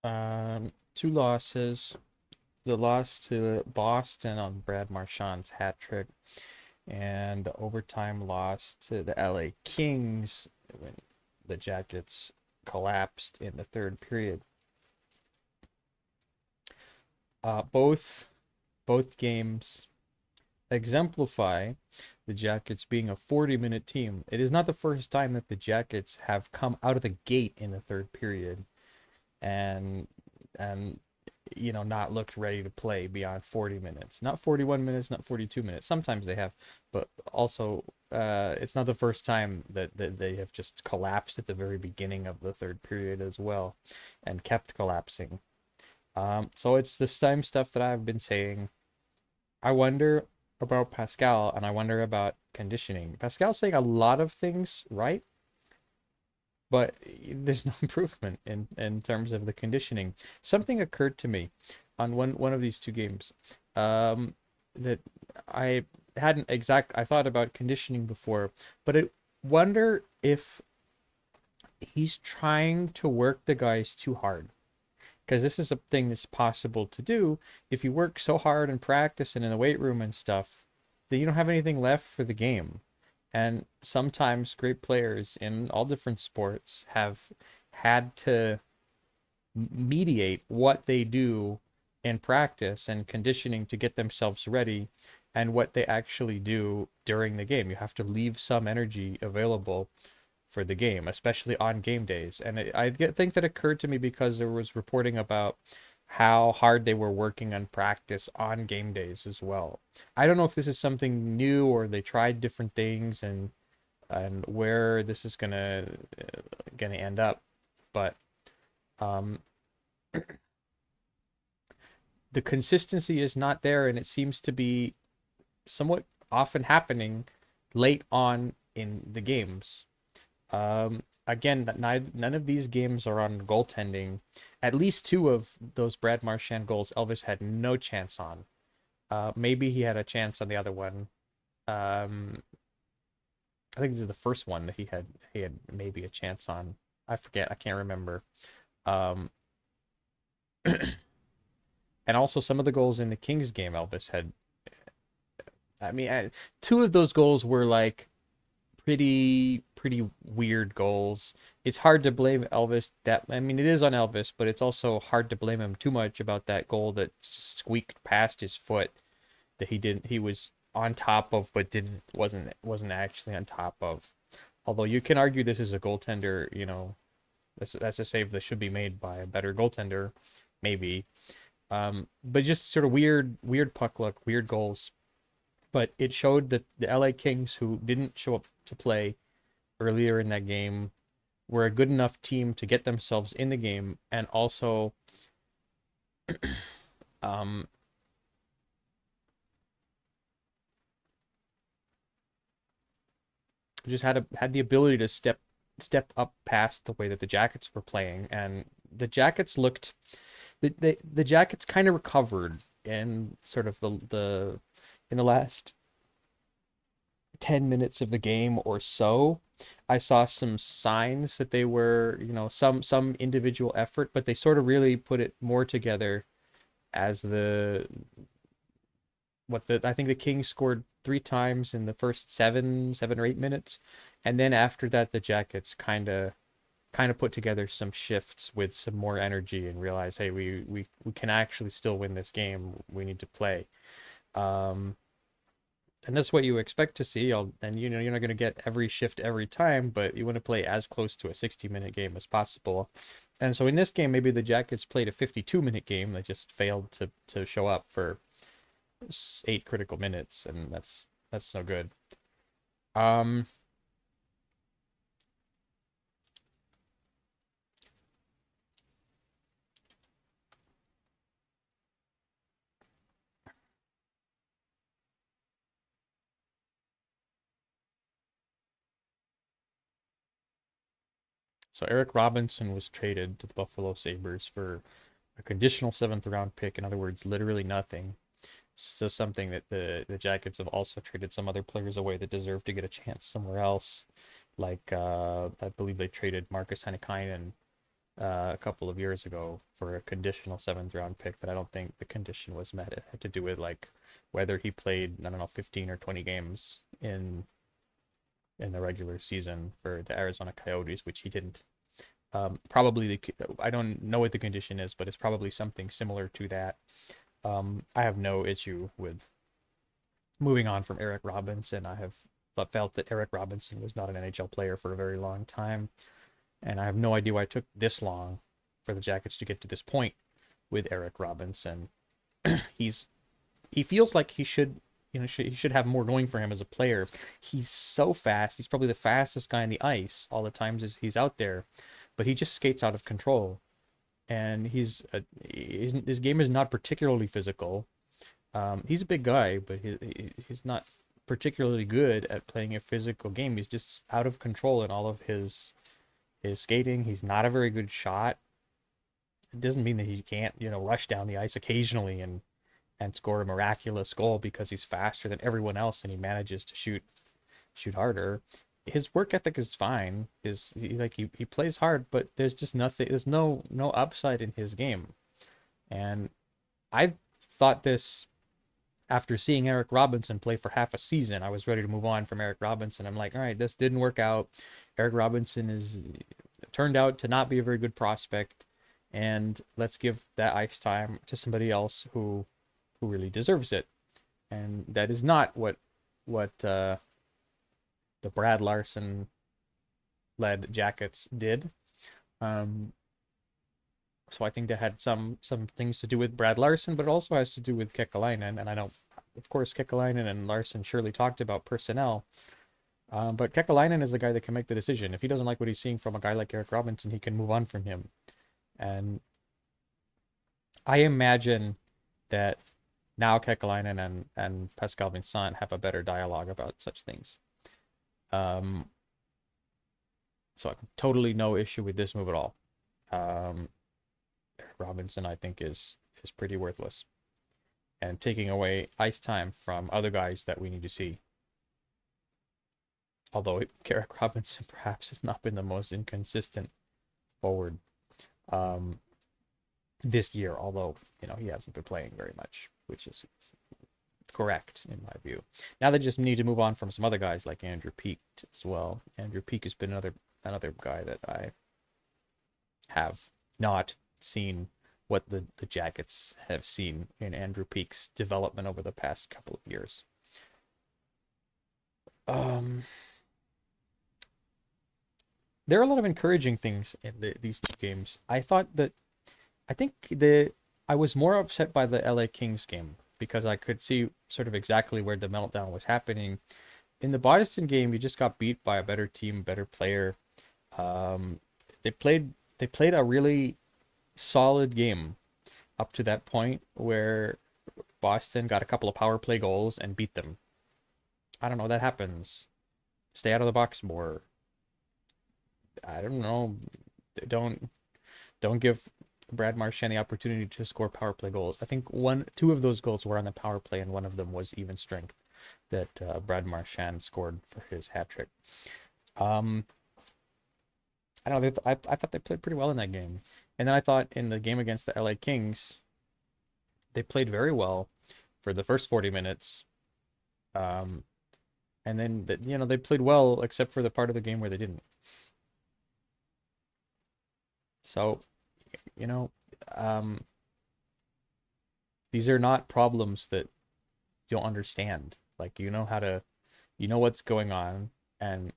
Two losses. The loss to Boston on Brad Marchand's hat trick, and the overtime loss to the LA Kings when the Jackets collapsed in the third period. Both games exemplify the Jackets being a 40-minute team. It is not the first time that the Jackets have come out of the gate in the third period and and not looked ready to play beyond 40 minutes. Not 41 minutes, not 42 minutes. Sometimes they have, but also it's not the first time that they have just collapsed at the very beginning of the third period as well and kept collapsing. So it's the same stuff that I've been saying. I wonder about Pascal and I wonder about conditioning. Pascal's saying a lot of things right, but there's no improvement in terms of the conditioning. Something occurred to me on one of these two games, that I I thought about conditioning before, but I wonder if he's trying to work the guys too hard. Because this is a thing that's possible to do if you work so hard in practice and in the weight room and stuff that you don't have anything left for the game. And sometimes great players in all different sports have had to mediate what they do in practice and conditioning to get themselves ready and what they actually do during the game. You have to leave some energy available for the game, especially on game days. And think that occurred to me because there was reporting about how hard they were working on practice on game days as well. I don't know if this is something new or they tried different things and where this is gonna end up, but um, the consistency is not there, and it seems to be somewhat often happening late on in the games. Again, none of these games are on goaltending. At least two of those Brad Marchand goals, Elvis had no chance on. Maybe he had a chance on the other one. Um, I think this is the first one that he had maybe a chance on. I forget. I can't remember. Um, and also some of the goals in the Kings game, Elvis had. I mean, two of those goals were like pretty weird goals. It's hard to blame Elvis that I mean it is on Elvis, but it's also hard to blame him too much about that goal that squeaked past his foot that he was on top of but wasn't actually on top of. Although you can argue this is a goaltender, that's a save that should be made by a better goaltender, maybe. But just sort of weird puck luck, weird goals. But it showed that the LA Kings, who didn't show up to play earlier in that game, were a good enough team to get themselves in the game and also um, just had the ability to step up past the way that the Jackets were playing, and the Jackets looked the Jackets kind of recovered in sort of the in the last 10 minutes of the game or so. I saw some signs that they were, some individual effort, but they sort of really put it more together as the what the I think the Kings scored three times in the first seven or 8 minutes, and then after that the Jackets kind of put together some shifts with some more energy and realized, hey, we can actually still win this game. We need to play. Um, and that's what you expect to see. And you're not going to get every shift every time, but you want to play as close to a 60-minute game as possible. And so in this game, maybe the Jackets played a 52-minute game. They just failed to show up for 8 critical minutes, and that's no good. Um, so Eric Robinson was traded to the Buffalo Sabres for a conditional seventh round pick. In other words, literally nothing. So something that the Jackets have also traded some other players away that deserve to get a chance somewhere else. Like I believe they traded Marcus Hennekainen a couple of years ago for a conditional seventh round pick that I don't think the condition was met. It had to do with like whether he played, I don't know, 15 or 20 games in the regular season for the Arizona Coyotes, which he didn't. Probably I don't know what the condition is, but it's probably something similar to that. I have no issue with moving on from Eric Robinson. I have felt that Eric Robinson was not an NHL player for a very long time, and I have no idea why it took this long for the Jackets to get to this point with Eric Robinson. he's he feels like he should, he should have more going for him as a player. He's so fast. He's probably the fastest guy on the ice all the times he's out there, but he just skates out of control. And his game is not particularly physical. He's a big guy, but he's not particularly good at playing a physical game. He's just out of control in all of his skating. He's not a very good shot. It doesn't mean that he can't, rush down the ice occasionally and score a miraculous goal because he's faster than everyone else and he manages to shoot harder. His work ethic is fine. He plays hard, but there's just nothing. There's no upside in his game. And I thought this after seeing Eric Robinson play for half a season. I was ready to move on from Eric Robinson. I'm like, all right, this didn't work out. Eric Robinson is turned out to not be a very good prospect, and let's give that ice time to somebody else who really deserves it. And that is not what the Brad Larson led Jackets did. Um, so I think that had some things to do with Brad Larson, but it also has to do with Kekalainen. And I know, of course, Kekalainen and Larson surely talked about personnel, but Kekalainen is the guy that can make the decision. If he doesn't like what he's seeing from a guy like Eric Robinson, he can move on from him. And I imagine that now Kekalainen and Pascal Vincent have a better dialogue about such things. Um, so I have totally no issue with this move at all. Eric Robinson, I think, is pretty worthless and taking away ice time from other guys that we need to see. Although Eric Robinson perhaps has not been the most inconsistent forward this year, although he hasn't been playing very much, which is correct in my view. Now they just need to move on from some other guys like Andrew Peeke as well. Andrew Peeke has been another guy that I have not seen what the Jackets have seen in Andrew Peake's development over the past couple of years. There are a lot of encouraging things in these two games. I think I was more upset by the LA Kings game because I could see sort of exactly where the meltdown was happening. In the Boston game, you just got beat by a better team, better player. Um, they played a really solid game up to that point where Boston got a couple of power play goals and beat them. I don't know, that happens. Stay out of the box more. I don't know. Don't don't give Brad Marchand the opportunity to score power play goals. I think two of those goals were on the power play, and one of them was even strength that Brad Marchand scored for his hat trick. Um, I don't know. I thought they played pretty well in that game, and then I thought in the game against the LA Kings, they played very well for the first 40 minutes. Um, and then they played well except for the part of the game where they didn't. So, you know, um, these are not problems that you'll understand. Like you know what's going on, and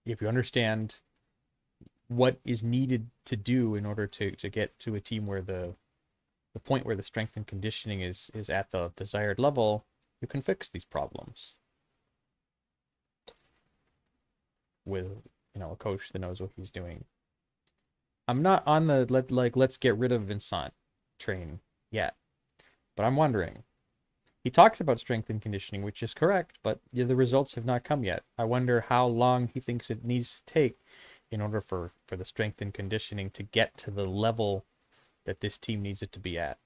if you understand what is needed to do in order to get to a team where the point where the strength and conditioning is at the desired level, you can fix these problems with a coach that knows what he's doing. I'm not on the let's get rid of Vincent train yet, but I'm wondering. He talks about strength and conditioning, which is correct, but the results have not come yet. I wonder how long he thinks it needs to take in order for the strength and conditioning to get to the level that this team needs it to be at.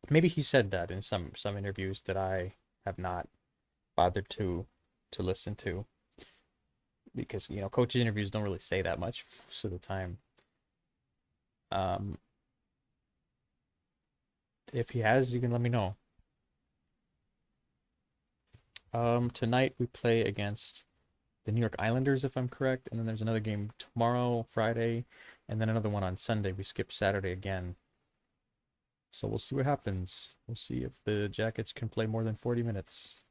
Maybe he said that in some interviews that I have not bothered to listen to. because coach interviews don't really say that much most of the time. Um, if he has, you can let me know. Tonight we play against the New York Islanders, if I'm correct, and then there's another game tomorrow, Friday, and then another one on Sunday. We skip Saturday again. So we'll see what happens. We'll see if the Jackets can play more than 40 minutes.